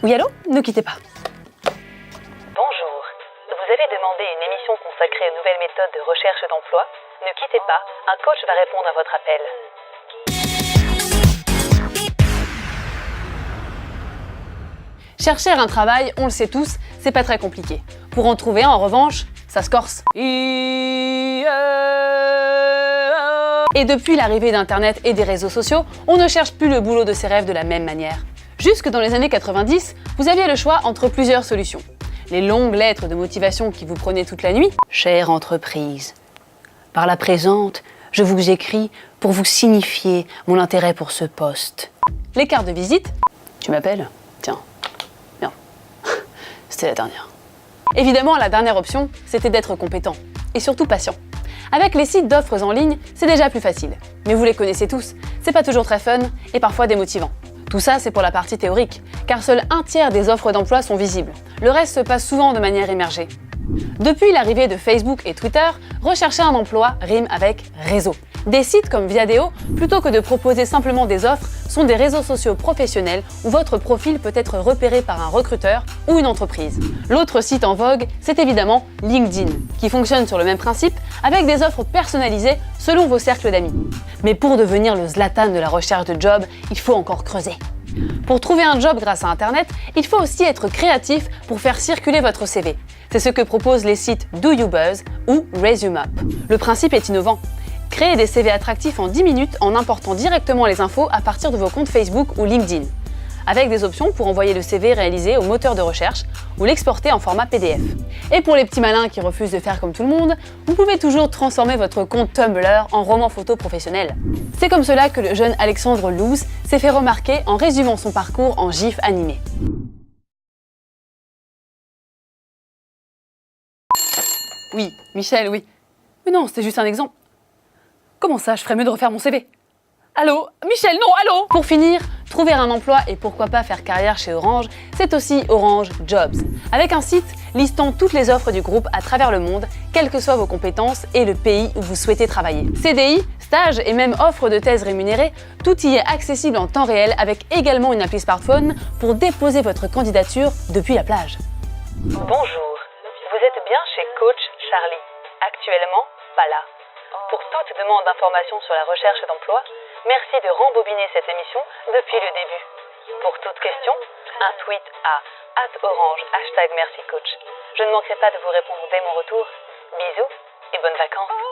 Oui, allô? Ne quittez pas. Bonjour. Vous avez demandé une émission consacrée aux nouvelles méthodes de recherche d'emploi. Ne quittez pas, un coach va répondre à votre appel. Chercher un travail, on le sait tous, c'est pas très compliqué. Pour en trouver un, en revanche, ça se corse. Et depuis l'arrivée d'Internet et des réseaux sociaux, on ne cherche plus le boulot de ses rêves de la même manière. Jusque dans les années 90, vous aviez le choix entre plusieurs solutions. Les longues lettres de motivation qui vous prenaient toute la nuit. Chère entreprise, par la présente, je vous écris pour vous signifier mon intérêt pour ce poste. Les cartes de visite. Tu m'appelles? Tiens. Bien. C'était la dernière. Évidemment, la dernière option, c'était d'être compétent. Et surtout patient. Avec les sites d'offres en ligne, c'est déjà plus facile. Mais vous les connaissez tous, c'est pas toujours très fun et parfois démotivant. Tout ça, c'est pour la partie théorique, car seul un tiers des offres d'emploi sont visibles. Le reste se passe souvent de manière immergée. Depuis l'arrivée de Facebook et Twitter, rechercher un emploi rime avec réseau. Des sites comme Viadeo, plutôt que de proposer simplement des offres, sont des réseaux sociaux professionnels où votre profil peut être repéré par un recruteur ou une entreprise. L'autre site en vogue, c'est évidemment LinkedIn, qui fonctionne sur le même principe avec des offres personnalisées selon vos cercles d'amis. Mais pour devenir le Zlatan de la recherche de job, il faut encore creuser. Pour trouver un job grâce à Internet, il faut aussi être créatif pour faire circuler votre CV. C'est ce que proposent les sites Do You Buzz ou ResumeUp. Le principe est innovant. Créez des CV attractifs en 10 minutes en important directement les infos à partir de vos comptes Facebook ou LinkedIn, avec des options pour envoyer le CV réalisé au moteur de recherche ou l'exporter en format PDF. Et pour les petits malins qui refusent de faire comme tout le monde, vous pouvez toujours transformer votre compte Tumblr en roman photo professionnel. C'est comme cela que le jeune Alexandre Loos s'est fait remarquer en résumant son parcours en gif animé. Oui, Michel, oui. Mais non, c'était juste un exemple. Comment ça, je ferais mieux de refaire mon CV? Allô? Michel, non, allô? Pour finir, trouver un emploi et pourquoi pas faire carrière chez Orange, c'est aussi Orange Jobs. Avec un site listant toutes les offres du groupe à travers le monde, quelles que soient vos compétences et le pays où vous souhaitez travailler. CDI, stages et même offres de thèse rémunérées, tout y est accessible en temps réel avec également une appli smartphone pour déposer votre candidature depuis la plage. Bonjour. Vous êtes bien chez Coach Charlie. Actuellement, pas là. Pour toute demande d'information sur la recherche d'emploi, merci de rembobiner cette émission depuis le début. Pour toute question, un tweet à @orange #mercicoach. Je ne manquerai pas de vous répondre dès mon retour. Bisous et bonnes vacances.